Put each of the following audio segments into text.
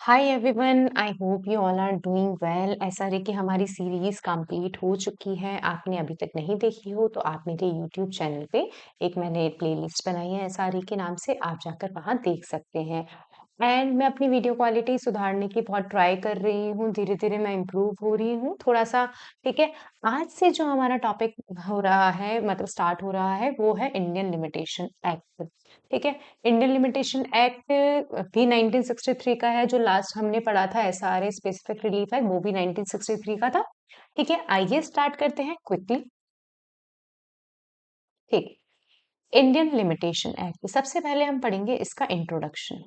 Hi everyone, I hope you all are doing well. SRA की हमारी series complete हो चुकी है। आपने अभी तक नहीं देखी हो तो आप मेरे यूट्यूब चैनल पे एक मैंने प्लेलिस्ट बनाई है एसआरए के नाम से, आप जाकर वहाँ देख सकते हैं। एंड मैं अपनी वीडियो क्वालिटी सुधारने की बहुत ट्राई कर रही हूँ, धीरे धीरे मैं इम्प्रूव हो रही हूँ थोड़ा सा। ठीक है। आज से जो हमारा टॉपिक हो रहा है, मतलब स्टार्ट हो रहा है, वो है इंडियन लिमिटेशन एक्ट। ठीक है। इंडियन लिमिटेशन एक्ट भी 1963 का है। जो लास्ट हमने पढ़ा था एसआरए स्पेसिफिक रिलीफ एक्ट, वो भी 1963 का था। ठीक है, आइए स्टार्ट करते हैं क्विकली। ठीक। इंडियन लिमिटेशन एक्ट, सबसे पहले हम पढ़ेंगे इसका इंट्रोडक्शन।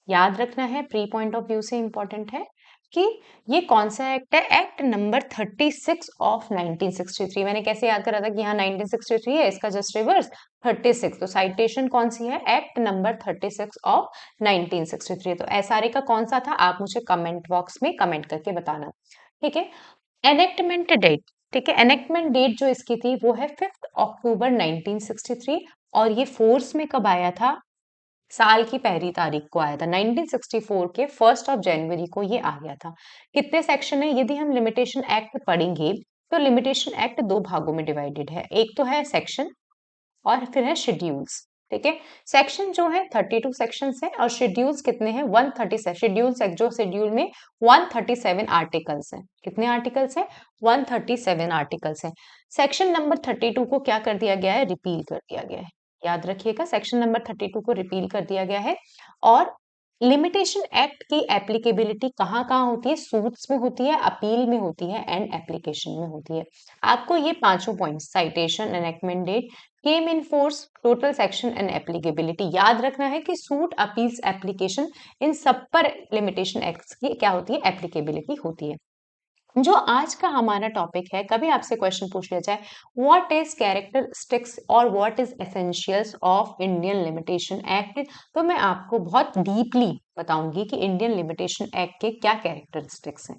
याद रखना है, प्री पॉइंट ऑफ व्यू से इंपॉर्टेंट है कि ये कौन सा एक्ट है। Act number 36 of 1963। मैंने कैसे याद करा था कि यहाँ 1963 है, इसका जस्ट रिवर्स 36। तो साइटेशन कौन सी है? Act number 36 of 1963। तो एसआरए का कौन सा था, आप मुझे कमेंट बॉक्स में कमेंट करके बताना। ठीक है। Enactment date. ठीक है, एनेक्टमेंट डेट जो इसकी थी वो है 5 अक्टूबर 1963। और ये फोर्स में कब आया था? साल की पहली तारीख को आया था। 1964 के 1 जनवरी को ये आ गया था। कितने सेक्शन है? यदि हम लिमिटेशन एक्ट पढ़ेंगे तो लिमिटेशन एक्ट दो भागों में डिवाइडेड है। एक तो है सेक्शन और फिर है शेड्यूल्स। ठीक है। सेक्शन जो है 32 सेक्शंस है और शेड्यूल्स कितने हैं? 137 शेड्यूल्स है। जो शेड्यूल में 137 आर्टिकल्स हैं। कितने आर्टिकल्स हैं? 137 आर्टिकल्स हैं। सेक्शन नंबर 32 को क्या कर दिया गया है? रिपील कर दिया गया है। याद रखिएगा, सेक्शन नंबर 32 को रिपील कर दिया गया है। और लिमिटेशन एक्ट की एप्लीकेबिलिटी कहाँ कहाँ होती है? सूट्स में होती है, अपील में होती है एंड एप्लीकेशन में होती है। आपको ये पांचों points, citation, enactment date, came in force, total section and applicability, याद रखना है कि सूट, अपील्स, एप्लीकेशन, इन सब पर लिमिटेशन एक्ट्स की क्या होती है? एप्लीकेबिलिटी होती है। जो आज का हमारा टॉपिक है, कभी आपसे क्वेश्चन पूछ लिया जाए व्हाट इज कैरेक्टरिस्टिक्स और what is essentials of Indian limitation act, तो मैं आपको बहुत डीपली बताऊंगी कि इंडियन लिमिटेशन एक्ट के क्या कैरेक्टरिस्टिक्स हैं।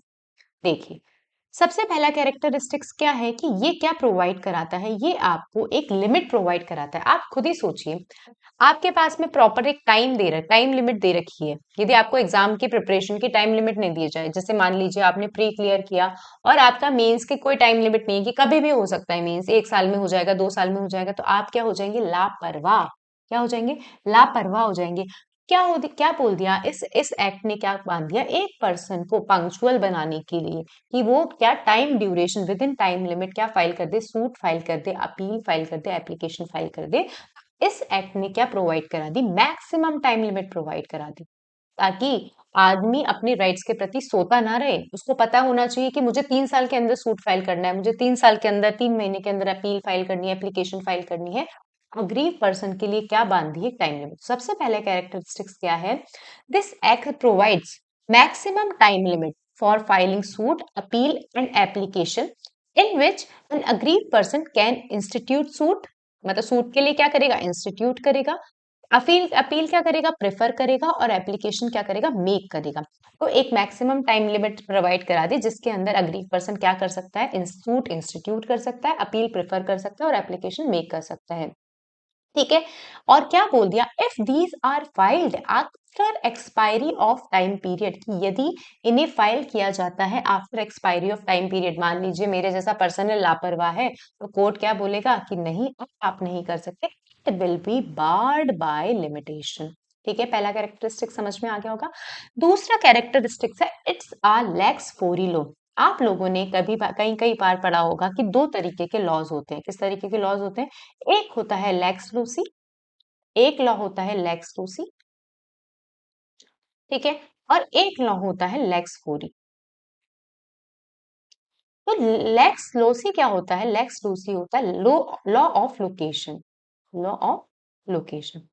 देखिए, सबसे पहला कैरेक्टरिस्टिक्स क्या है कि ये क्या प्रोवाइड कराता है? ये आपको एक लिमिट प्रोवाइड कराता है। आप खुद ही सोचिए, आपके पास में प्रॉपर एक टाइम लिमिट दे रखी है। यदि आपको एग्जाम की प्रिपरेशन की टाइम लिमिट नहीं दी जाए, जैसे मान लीजिए आपने प्री क्लियर किया और आपका मेंस की कोई टाइम लिमिट नहीं है कि कभी भी हो सकता है, मेंस 1 साल में हो जाएगा, 2 साल में हो जाएगा, तो आप क्या हो जाएंगे? लापरवाह। क्या हो जाएंगे? लापरवाह हो जाएंगे। क्या बोल दिया इस एक्ट ने? क्या बांध दिया? एक पर्सन को पंक्चुअल बनाने के लिए कि वो क्या time duration with in time limit क्या फाइल कर दे? सूट फाइल कर दे, अपील फाइल कर दे, एप्लीकेशन फाइल कर दे। इस एक्ट ने क्या प्रोवाइड करा दी? मैक्सिमम टाइम लिमिट प्रोवाइड करा दी, ताकि आदमी अपने राइट्स के प्रति सोता ना रहे। उसको पता होना चाहिए कि मुझे 3 साल के अंदर सूट फाइल करना है, मुझे 3 साल के अंदर, 3 महीने के अंदर अपील फाइल करनी है, एप्लीकेशन फाइल करनी है। अग्रीव पर्सन के लिए क्या बांधी है? Time limit. सबसे पहले कैरेक्टरिस्टिक्स क्या है? This act provides maximum time limit for filing suit, appeal and application in which N aggrieved person can institute suit. मतलब सूट के लिए क्या करेगा? इंस्टीट्यूट करेगा। अपील अपील क्या करेगा? प्रेफर करेगा। और एप्लीकेशन क्या करेगा? मेक करेगा। तो एक मैक्सिमम टाइम लिमिट प्रोवाइड करा दी जिसके अंदर अग्रीव पर्सन क्या कर सकता है? सूट इंस्टीट्यूट कर सकता है, अपील प्रेफर कर सकता है और एप्लीकेशन मेक कर सकता है। ठीक है। और क्या बोल दिया? If these are filed after expiry of time period, कि यदि इन्हें फाइल किया जाता है after expiry of time period, मान लीजिए मेरे जैसा पर्सन है, लापरवाह है, तो कोर्ट क्या बोलेगा कि नहीं, अब आप नहीं कर सकते, it will be barred by limitation. ठीक है, पहला कैरेक्टरिस्टिक समझ में आ गया होगा। दूसरा कैरेक्टरिस्टिक्स है इट्स आ लैक्स फोरी लो। आप लोगों ने कई कई बार पढ़ा होगा कि दो तरीके के लॉज होते हैं। किस तरीके के लॉज होते हैं? एक होता है लेक्स लूसी, एक लॉ होता है लेक्स लूसी। ठीक है। और एक लॉ होता है लेक्स फोरी। तो लेक्स लूसी क्या होता है? लेक्स लूसी होता है law law of location. Law of location.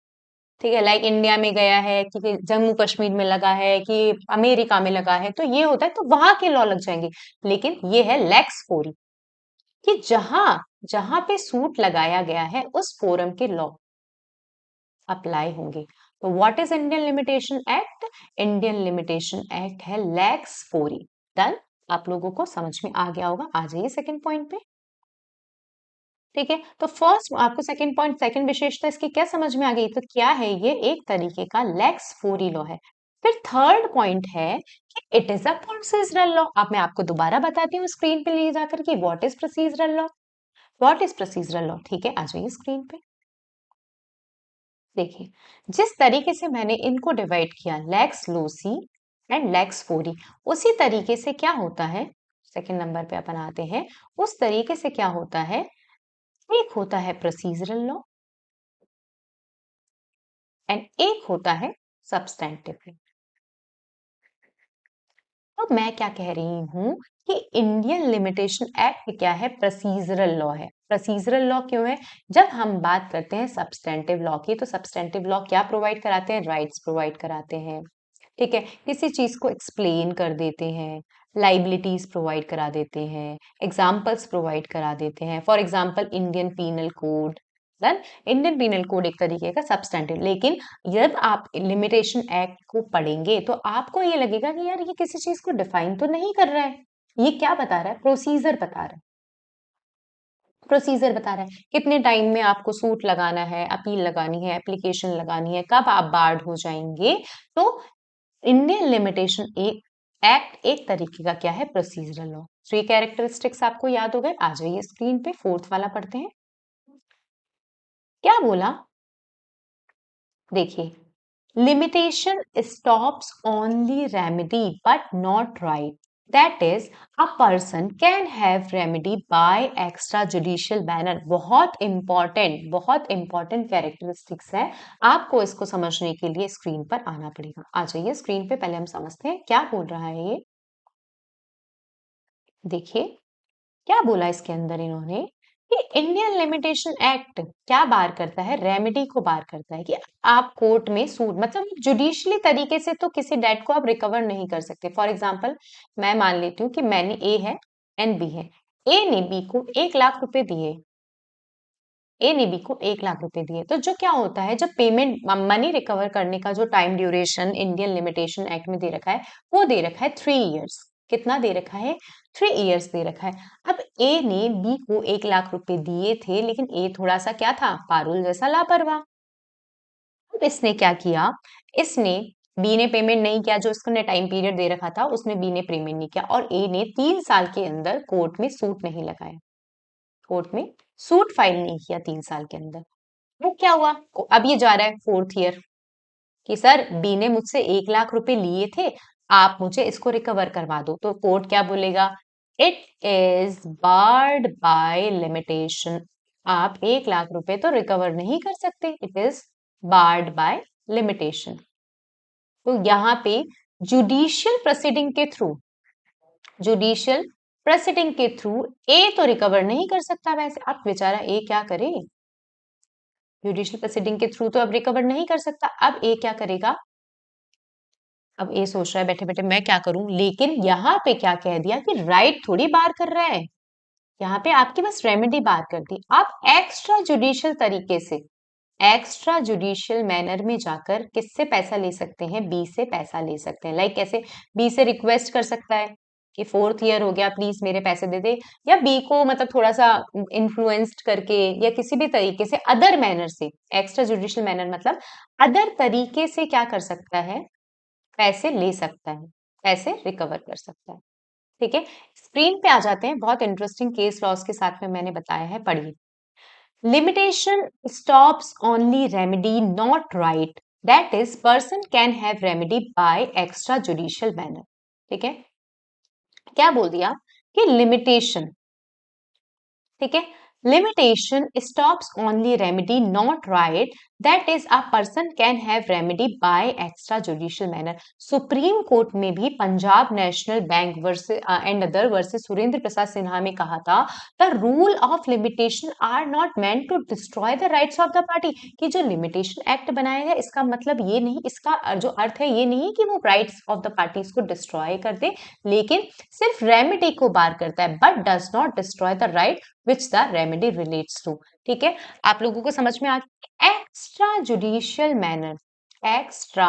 ठीक है, लाइक इंडिया में गया है कि जम्मू कश्मीर में लगा है कि अमेरिका में लगा है, तो ये होता है, तो वहां के लॉ लग जाएंगे। लेकिन ये है लेक्स फोरी, कि जहां जहां पे सूट लगाया गया है उस फोरम के लॉ अप्लाई होंगे। तो what is Indian limitation act? Indian limitation act है लैक्स फोरी। डन। आप लोगों को समझ में आ गया होगा। आ जाइए सेकंड पॉइंट पे। ठीक है, तो फर्स्ट आपको सेकंड पॉइंट, सेकंड विशेषता इसकी क्या समझ में आ गई? तो क्या है ये? एक तरीके का लैक्स फोरी लॉ है। फिर थर्ड पॉइंट है कि it is a procedural law. अब मैं आपको दोबारा बताती हूँ स्क्रीन पे ले जाकर कि what is procedural law. What is procedural law? ठीक है, आ जाइए स्क्रीन पे। देखिए, जिस तरीके से मैंने इनको डिवाइड किया लेक्स लोसी एंड लेक्स फोरी, उसी तरीके से क्या होता है, सेकंड नंबर पे अपन आते हैं, उस तरीके से क्या होता है, एक होता है प्रोसीजरल लॉ एंड एक होता है सब्सटेंटिव लॉ। तो मैं क्या कह रही हूं कि इंडियन लिमिटेशन एक्ट क्या है, प्रोसीजरल लॉ है। प्रोसीजरल लॉ क्यों है? जब हम बात करते हैं सब्सटेंटिव लॉ की, तो सब्सटेंटिव लॉ क्या प्रोवाइड कराते हैं, राइट्स प्रोवाइड कराते हैं। ठीक है, किसी चीज को एक्सप्लेन कर देते हैं, लाइबिलिटीज प्रोवाइड करा देते हैं, एग्जाम्पल्स प्रोवाइड करा देते हैं। For example Indian penal code, then Indian penal code एक तरीके का सब्सटेंटिव। लेकिन जब आप लिमिटेशन एक्ट को पढ़ेंगे तो आपको ये लगेगा कि यार ये किसी चीज को डिफाइन तो नहीं कर रहा है, ये क्या बता रहा है, प्रोसीजर बता रहा है। प्रोसीजर बता रहा है कितने टाइम में आपको सूट लगाना है, अपील लगानी है, एप्लीकेशन लगानी है, कब आप बार्ड हो जाएंगे। तो इंडियन लिमिटेशन एक्ट एक तरीके का क्या है, प्रोसीजरल लॉ। थ्री कैरेक्टरिस्टिक्स आपको याद हो गए, आ जाइए स्क्रीन पे फोर्थ वाला पढ़ते हैं। क्या बोला, देखिए, limitation stops only remedy but not right. That is a person can have remedy by extra judicial banner. बहुत इंपॉर्टेंट कैरेक्टरिस्टिक्स है, आपको इसको समझने के लिए स्क्रीन पर आना पड़ेगा। आ जाइए स्क्रीन पे, पहले हम समझते हैं क्या बोल रहा है ये। देखिए, क्या बोला इसके अंदर इन्होंने कि इंडियन लिमिटेशन एक्ट क्या बार करता है, रेमेडी को बार करता है कि आप कोर्ट में सूट, मतलब जुडिशियली तरीके से तो किसी डेट को आप रिकवर नहीं कर सकते। फॉर एग्जांपल, मैं मान लेती हूँ कि मैंने ए है एंड बी है, ए ने बी को 1 लाख रुपए दिए, ए ने बी को 1 लाख रुपए दिए। तो जो क्या होता है, जब पेमेंट मनी रिकवर करने का जो time duration Indian limitation act में दे रखा है, वो दे रखा है 3 इयर्स। कितना दे रखा है, 3 इयर्स दे रखा है। अब ए ने बी को 1 लाख रुपए दिए थे, लेकिन ए थोड़ा सा क्या था, पारुल जैसा लापरवाह। अब इसने क्या किया, इसने बी ने पेमेंट नहीं किया, जो इसने टाइम पीरियड दे रखा था उसमें बी ने पेमेंट नहीं किया, और ए ने 3 साल के अंदर कोर्ट में सूट नहीं लगाया, कोर्ट में सूट फाइल नहीं किया 3 साल के अंदर। वो क्या हुआ, अब ये जा रहा है फोर्थ ईयर कि सर बी ने मुझसे 1 लाख रुपए लिए थे, आप मुझे इसको रिकवर करवा दो। तो कोर्ट क्या बोलेगा, it is barred by limitation. आप 1 लाख रुपए तो रिकवर नहीं कर सकते, it is barred by limitation. तो यहाँ पे जुडिशियल प्रोसीडिंग के थ्रू, जुडिशियल प्रोसीडिंग के थ्रू ए तो रिकवर नहीं कर सकता। वैसे अब बेचारा ए क्या करे, जुडिशियल प्रोसीडिंग के थ्रू तो अब रिकवर नहीं कर सकता। अब ए क्या करेगा, अब ए सोच रहा है बैठे बैठे मैं क्या करूं, लेकिन यहाँ पे क्या कह दिया कि राइट थोड़ी बार कर रहा है, यहाँ पे आपकी बस रेमेडी बार कर दी। आप एक्स्ट्रा जुडिशियल तरीके से, एक्स्ट्रा जुडिशियल मैनर में जाकर किससे पैसा ले सकते हैं, बी से पैसा ले सकते हैं। लाइक कैसे, बी से रिक्वेस्ट कर सकता है कि फोर्थ ईयर हो गया, प्लीज मेरे पैसे दे दे, या बी को मतलब थोड़ा सा इन्फ्लुएंस्ड करके, या किसी भी तरीके से अदर मैनर से, एक्स्ट्रा जुडिशियल मैनर मतलब अदर तरीके से क्या कर सकता है, पैसे ले सकता है, पैसे रिकवर कर सकता है। ठीक है, स्क्रीन पे आ जाते हैं, बहुत इंटरेस्टिंग केस लॉस के साथ में मैंने बताया है, पढ़िए। Limitation stops only remedy not right, that is person can have remedy by extra judicial manner. ठीक है, क्या बोल दिया कि लिमिटेशन, ठीक है, limitation stops only remedy not right, that is a person can have remedy by extra judicial manner. Supreme court में भी Punjab national bank versus and other versus Surendra Prasad Sinha में कहा था, the rule of limitation are not meant to destroy the rights of the party. कि जो limitation act बनाया गया, इसका मतलब ये नहीं, इसका जो अर्थ है ये नहीं कि वो राइट्स ऑफ द पार्टीज को डिस्ट्रॉय कर दे, लेकिन सिर्फ रेमेडी को बार करता है, but does not destroy the right which the remedy relates to। ठीक है, आप लोगों को समझ में आ गया। Extra judicial manner, extra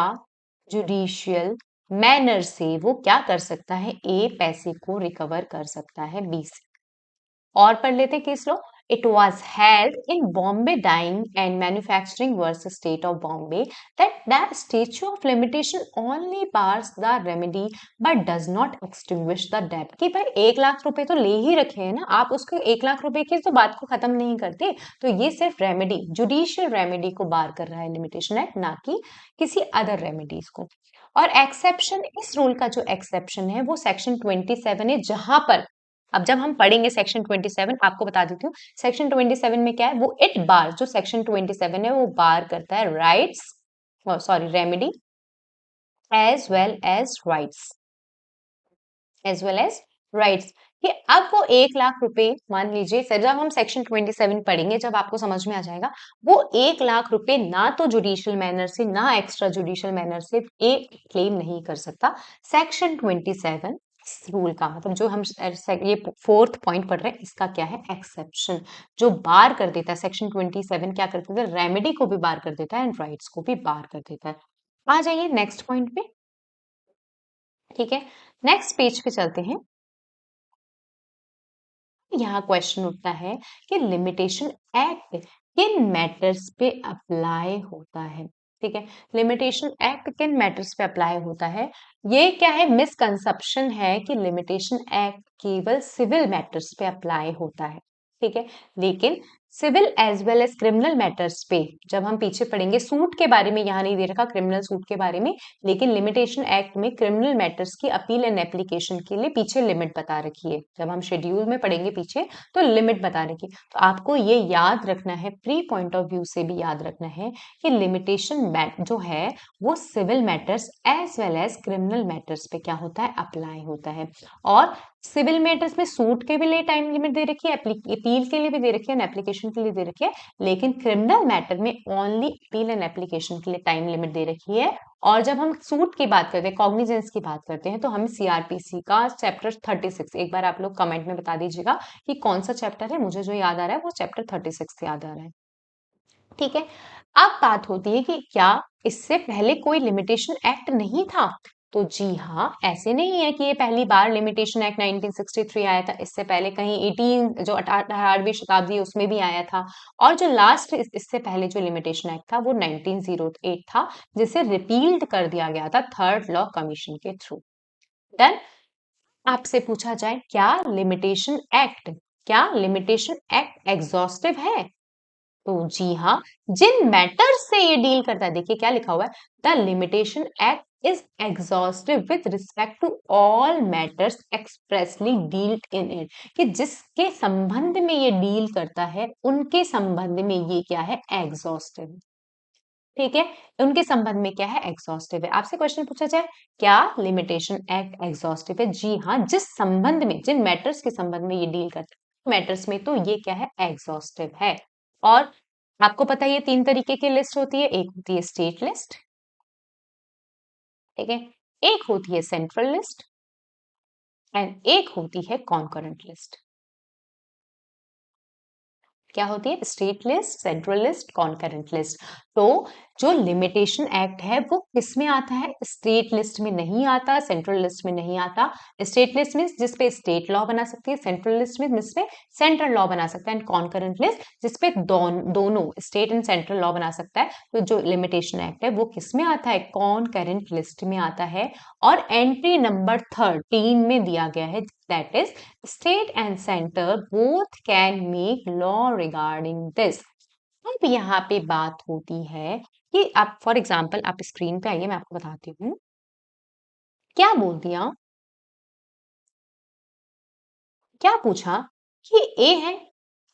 judicial manner से वो क्या कर सकता है, ए पैसे को रिकवर कर सकता है बी से। और पढ़ लेते case low. It was held in Bombay Dyeing and Manufacturing versus State of Bombay that the statute of limitation only bars the remedy but does not extinguish the debt. कि भाई 1 लाख रुपए तो ले ही रखे हैं ना, आप उसको 1 लाख रुपए की तो बात को खत्म नहीं करते, तो ये सिर्फ रेमेडी, जुडिशियल रेमेडी को बार कर रहा है लिमिटेशन एक्ट, ना कि किसी अदर रेमेडीज को। और एक्सेप्शन, इस रूल का जो एक्सेप्शन है वो सेक्शन 27 है, जहां पर अब जब हम पढ़ेंगे सेक्शन 27, आपको बता देती हूँ सेक्शन 27 में क्या है, वो इट बार, जो सेक्शन 27 है वो बार करता है rights, sorry remedy as well as rights, as well as rights, कि अब वो 1 लाख रुपए, मान लीजिए सर जब हम सेक्शन 27 पढ़ेंगे, जब आपको समझ में आ जाएगा, वो 1 लाख रुपए ना तो जुडिशियल मैनर से ना एक्स्ट्रा जुडिशियल मैनर से एक क्लेम नहीं कर सकता। सेक्शन 27 रूल का मतलब जो हम ये फोर्थ पॉइंट पढ़ रहे हैं, इसका क्या है, एक्सेप्शन, जो बार कर देता है। सेक्शन 27 क्या कर देता है, रेमेडी को भी बार कर देता है एंड राइट्स को भी बार कर देता है। आ जाइए नेक्स्ट पॉइंट पे, ठीक है, नेक्स्ट पेज पे चलते हैं। यहाँ क्वेश्चन उठता है कि लिमिटेशन एक्ट किन मैटर्स पे अप्लाई होता है, ठीक है, लिमिटेशन एक्ट किन मैटर्स पे अप्लाई होता है। ये क्या है, मिसकंसेप्शन है कि लिमिटेशन एक्ट केवल सिविल मैटर्स पे अप्लाई होता है, ठीक है, लेकिन civil as well as criminal matters पे, जब हम पीछे पढ़ेंगे, सूट के बारे में यहाँ नहीं दे रखा, क्रिमिनल सूट के बारे में, लेकिन लिमिटेशन एक्ट में क्रिमिनल मैटर्स की अपील एंड एप्लीकेशन के लिए पीछे लिमिट बता रखी है, जब हम शेड्यूल में पढ़ेंगे पीछे तो लिमिट बता रखी। तो आपको ये याद रखना है, प्री पॉइंट ऑफ व्यू से भी याद रखना है कि लिमिटेशन जो है वो civil matters as well as criminal matters पे क्या होता है, अप्लाई होता है। और सिविल मैटर्स में सूट के भी लिए टाइम लिमिट दे रखी है, अपील के लिए भी दे रखी है, एप्लीकेशन के लिए दे रखी है, लेकिन क्रिमिनल मैटर में ओनली अपील एंड एप्लीकेशन के लिए टाइम लिमिट दे रखी है। और जब हम सूट की बात करते हैं, कॉग्निजेंस की बात करते हैं, तो हम सीआरपीसी का चैप्टर 36, एक बार आप लोग कमेंट में बता दीजिएगा कि कौन सा चैप्टर है, मुझे जो याद आ रहा है वो चैप्टर 36 याद आ रहा है, ठीक है। अब बात होती है कि क्या इससे पहले कोई लिमिटेशन एक्ट नहीं था, तो जी हाँ, ऐसे नहीं है कि ये पहली बार लिमिटेशन एक्ट 1963 आया था, इससे पहले कहीं 18 जो 18वीं शताब्दी उसमें भी आया था। और जो लास्ट इससे पहले जो लिमिटेशन एक्ट था वो 1908 था, जिसे रिपील्ड कर दिया गया था थर्ड लॉ कमीशन के थ्रू। देन आपसे पूछा जाए, क्या लिमिटेशन एक्ट एग्जॉस्टिव है, तो जी हाँ, जिन मैटर्स से ये डील करता है, देखिए क्या लिखा हुआ है, the limitation act is exhaustive with respect to all matters expressly dealt in it, कि जिसके संबंध में ये डील करता है उनके संबंध में ये क्या है, एग्जॉस्टिव, ठीक है, उनके संबंध में क्या है, एग्जॉस्टिव है। आपसे क्वेश्चन पूछा जाए, क्या लिमिटेशन एक्ट एग्जॉस्टिव है, जी हाँ, जिस संबंध में, जिन मैटर्स के संबंध में ये डील करता है मैटर्स में, तो ये क्या है, एग्जॉस्टिव है। और आपको पता है ये 3 तरीके की लिस्ट होती है, एक होती है स्टेट लिस्ट, ठीक है, एक होती है सेंट्रल लिस्ट एंड एक होती है कॉन्करेंट लिस्ट। क्या होती है, state list, central list, concurrent list. तो जो लिमिटेशन एक्ट है वो किस में आता है, स्टेट लिस्ट में नहीं आता, सेंट्रल लिस्ट में नहीं आता। स्टेट लिस्ट में जिसपे स्टेट लॉ बना सकती है, सेंट्रल लिस्ट में जिसपे सेंट्रल लॉ बना सकता है, एंड कॉन्करेंट लिस्ट जिसपे दोनों स्टेट एंड सेंट्रल लॉ बना सकता है। तो जो लिमिटेशन एक्ट है वो किस में आता है, कॉन्करेंट लिस्ट में आता है। और एंट्री नंबर 13 में दिया गया है, that is state and centre both can make law regarding this. अब यहाँ पे बात होती है कि आप फॉर एग्जाम्पल आप स्क्रीन पे आइए, मैं आपको बताती हूँ क्या बोल दिया, क्या पूछा कि ए है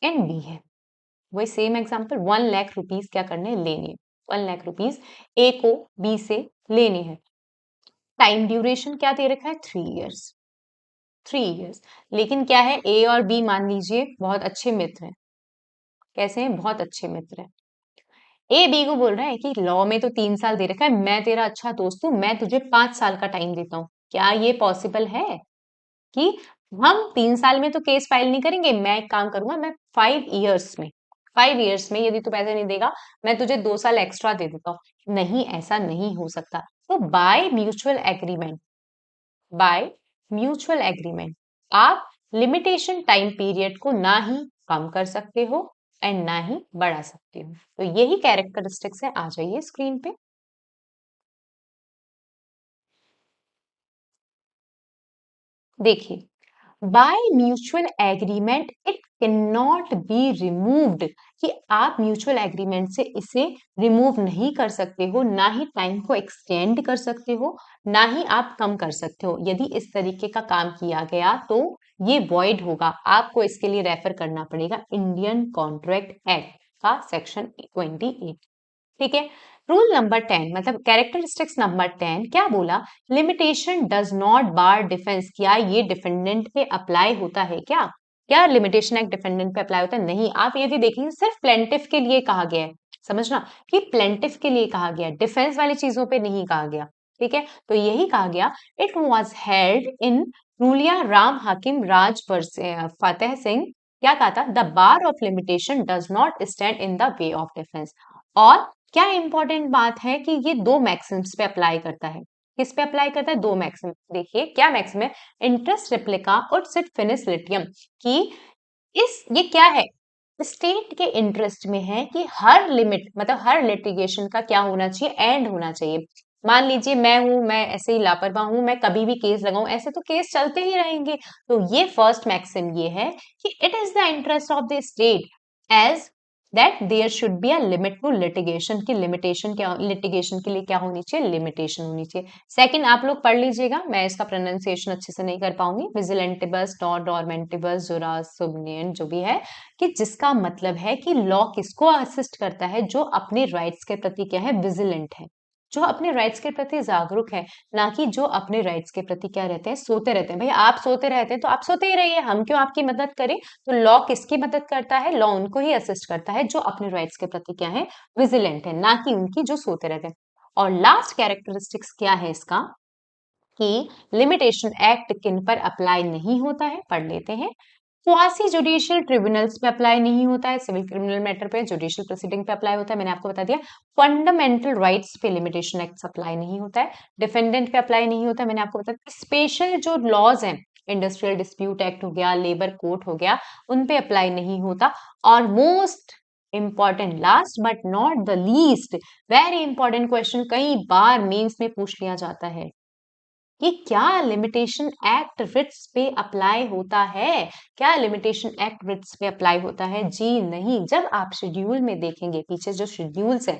एंड बी है, वही सेम एग्जाम्पल, 1 लाख रुपीज क्या करने लेने हैं, 1 लाख रुपीज ए को बी से लेने हैं। टाइम ड्यूरेशन क्या दे रखा है, 3 इयर्स, 3 इयर्स। लेकिन क्या है, ए और बी मान लीजिए बहुत अच्छे मित्र हैं, कैसे हैं, बहुत अच्छे मित्र हैं। ए बी को बोल रहा है कि लॉ में तो 3 साल दे रखा है, मैं तेरा अच्छा दोस्त हूं, मैं तुझे 5 साल का टाइम देता हूँ, क्या ये पॉसिबल है कि हम 3 साल में तो केस फाइल नहीं करेंगे, मैं एक काम करूंगा, मैं 5 इयर्स में, 5 इयर्स में यदि तू पैसे नहीं देगा मैं तुझे 2 साल एक्स्ट्रा दे देता हूँ, नहीं, ऐसा नहीं हो सकता। तो बाय म्यूचुअल एग्रीमेंट आप लिमिटेशन टाइम पीरियड को ना ही कम कर सकते हो एंड ना ही बढ़ा सकते हो। तो यही कैरेक्टरिस्टिक्स है। आ जाइए स्क्रीन पे। देखिए, by mutual agreement it can not be removed, कि आप म्यूचुअल एग्रीमेंट से इसे रिमूव नहीं कर सकते हो, ना ही टाइम को एक्सटेंड कर सकते हो, ना ही आप कम कर सकते हो। यदि इस तरीके का काम किया गया तो ये वॉइड होगा। आपको इसके लिए रेफर करना पड़ेगा इंडियन कॉन्ट्रैक्ट एक्ट का सेक्शन 28। ठीक है। रूल नंबर 10 मतलब कैरेक्टरिस्टिक्स नंबर 10 क्या बोला? Limitation does not bar defence. क्या ये डिफेंडेंट पे अप्लाई होता है क्या? क्या लिमिटेशन एक्ट डिफेंडेंट पे अप्लाई होता है? नहीं। आप यदि देखेंगे सिर्फ प्लेंटिफ के लिए कहा गया है, समझना कि प्लेंटिफ के लिए कहा गया, डिफेंस वाली चीजों पे नहीं कहा गया। ठीक है, तो यही कहा गया। It was held in Ruliya Ram Hakim Raj Fateh Singh. क्या कहा था? The bar of limitation does not stand in the way of defence. और क्या इंपॉर्टेंट बात है कि ये दो मैक्सिम्स पे अप्लाई करता है। किस पे अप्लाई करता है? दो मैक्सिम। देखिए क्या मैक्सिम है? इंटरेस्ट रेप्लिका और सिट फिनिस लिटियम की इस ये क्या है? स्टेट के इंटरेस्ट में है कि हर लिमिट मतलब हर लिटिगेशन का क्या होना चाहिए? एंड होना चाहिए। मान लीजिए मैं ऐसे ही लापरवाह हूं, मैं कभी भी केस लगाऊं, ऐसे तो केस चलते ही रहेंगे। तो ये फर्स्ट मैक्सिम ये है कि it is the interest of the state as that there should be a limit to litigation की लिमिटेशन क्या लिटिगेशन के लिए क्या होनी चाहिए? लिमिटेशन होनी चाहिए। सेकंड आप लोग पढ़ लीजिएगा, मैं इसका प्रोनाउंसिएशन अच्छे से नहीं कर पाऊंगी। विजिलेंटिबस नॉट डॉर्मेंटिबस जुरासुबनियन जो भी है, कि जिसका मतलब है कि लॉ किसको असिस्ट करता है? जो अपने राइट्स के प्रति क्या है? विजिलेंट है, जो अपने राइट्स के प्रति जागरूक है, ना कि जो अपने राइट्स के प्रति क्या रहते हैं? सोते रहते हैं। भाई आप सोते रहते हैं तो आप सोते ही रहिए, हम क्यों आपकी मदद करें? तो लॉ किसकी मदद करता है? लॉ उनको ही असिस्ट करता है जो अपने राइट्स के प्रति क्या है? विजिलेंट है, ना कि उनकी जो सोते रहते हैं। और लास्ट कैरेक्टरिस्टिक्स क्या है इसका? कि लिमिटेशन एक्ट किन पर अप्लाई नहीं होता है? पढ़ लेते हैं। क्वासी जुडिशियल ट्रिब्यूनल्स पे अप्लाई नहीं होता है, सिविल क्रिमिनल मैटर पे, जुडिशियल प्रोसीडिंग पे अप्लाई होता है, मैंने आपको बता दिया। फंडामेंटल राइट्स पे लिमिटेशन एक्ट अप्लाई नहीं होता है। डिफेंडेंट पे अप्लाई नहीं होता है, मैंने आपको बता दिया। स्पेशल जो लॉज हैं, इंडस्ट्रियल डिस्प्यूट एक्ट हो गया, लेबर कोर्ट हो गया, उन पे अप्लाई नहीं होता। और most important last but not the least, very important question कई बार मेंस में पूछ लिया जाता है कि क्या लिमिटेशन एक्ट रिट्स पे अप्लाई होता है? क्या लिमिटेशन एक्ट रिट्स पे अप्लाई होता है? जी नहीं। जब आप शेड्यूल में देखेंगे, पीछे जो शेड्यूल्स है,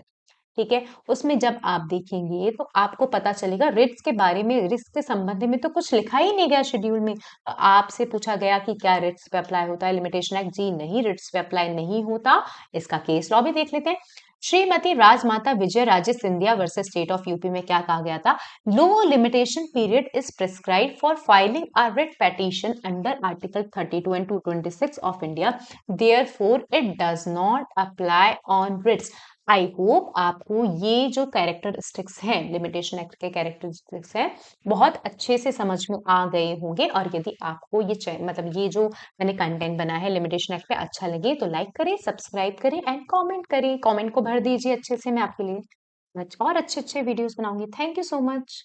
ठीक है, उसमें जब आप देखेंगे तो आपको पता चलेगा रिट्स के बारे में, रिट्स के संबंध में तो कुछ लिखा ही नहीं गया शेड्यूल में। तो आपसे पूछा गया कि क्या रिट्स पे अप्लाई होता है लिमिटेशन एक्ट? जी नहीं, रिट्स पे अप्लाई नहीं होता। इसका केस लॉ भी देख लेते हैं। Shrimati Rajmata Vijay Raje Scindia versus state of UP में क्या कहा गया था? No limitation period is prescribe for filing a writ petition under article 32 and 226 of India, therefore it does not apply on writs. I hope आपको ये जो कैरेक्टरिस्टिक्स हैं, लिमिटेशन एक्ट के कैरेक्टरिस्टिक्स हैं, बहुत अच्छे से समझ में आ गए होंगे। और यदि आपको ये मतलब ये जो मैंने कंटेंट बनाया है लिमिटेशन एक्ट पे अच्छा लगे तो लाइक करें, सब्सक्राइब करें एंड कमेंट करें। कमेंट को भर दीजिए अच्छे से, मैं आपके लिए और अच्छे अच्छे वीडियोस बनाऊंगी। Thank you so much.